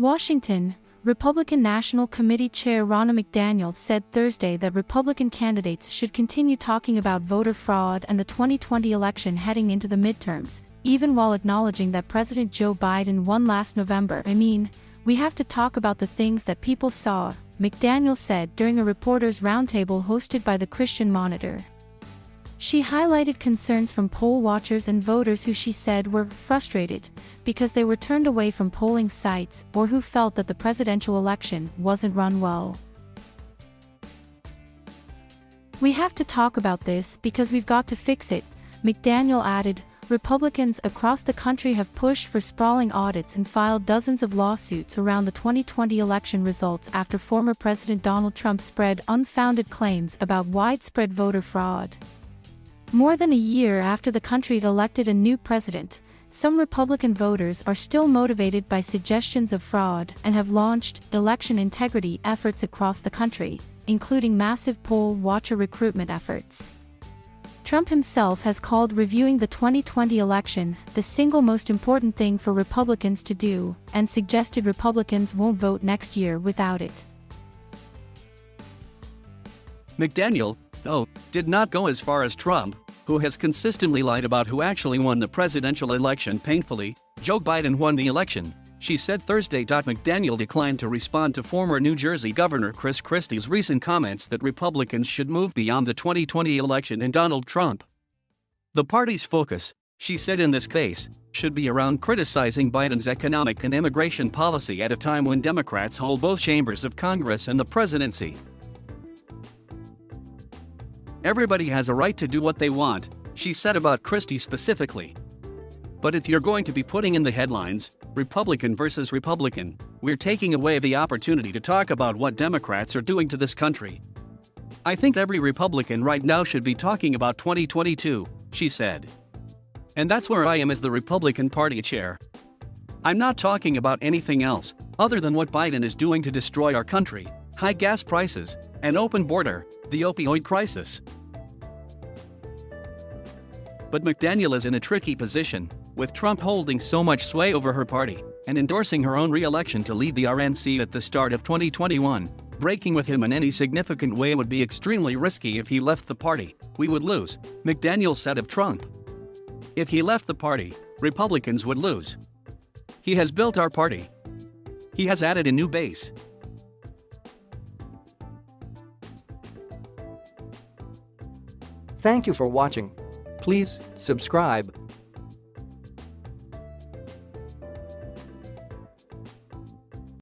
Washington, Republican National Committee Chair Ronna McDaniel said Thursday that Republican candidates should continue talking about voter fraud and the 2020 election heading into the midterms, even while acknowledging that President Joe Biden won last November. We have to talk about the things that people saw, McDaniel said during a reporters' roundtable hosted by the Christian Monitor. She highlighted concerns from poll watchers and voters who she said were frustrated because they were turned away from polling sites or who felt that the presidential election wasn't run well. "We have to talk about this because we've got to fix it," McDaniel added. Republicans across the country have pushed for sprawling audits and filed dozens of lawsuits around the 2020 election results after former President Donald Trump spread unfounded claims about widespread voter fraud. More than a year after the country elected a new president, some Republican voters are still motivated by suggestions of fraud and have launched election integrity efforts across the country, including massive poll watcher recruitment efforts. Trump himself has called reviewing the 2020 election the single most important thing for Republicans to do, and suggested Republicans won't vote next year without it. McDaniel, though, did not go as far as Trump, who has consistently lied about who actually won the presidential election painfully. Joe Biden won the election, she said Thursday. McDaniel declined to respond to former New Jersey Governor Chris Christie's recent comments that Republicans should move beyond the 2020 election and Donald Trump. The party's focus, she said in this case, should be around criticizing Biden's economic and immigration policy at a time when Democrats hold both chambers of Congress and the presidency. "Everybody has a right to do what they want," she said about Christie specifically. "But if you're going to be putting in the headlines, Republican versus Republican, we're taking away the opportunity to talk about what Democrats are doing to this country. I think every Republican right now should be talking about 2022, she said. "And that's where I am as the Republican Party chair. I'm not talking about anything else, other than what Biden is doing to destroy our country, high gas prices, an open border, the opioid crisis." But McDaniel is in a tricky position, with Trump holding so much sway over her party and endorsing her own re-election to lead the RNC at the start of 2021. Breaking with him in any significant way would be extremely risky. If he left the party, we would lose, McDaniel said of Trump. "If he left the party, Republicans would lose. He has built our party. He has added a new base." Thank you for watching. Please subscribe.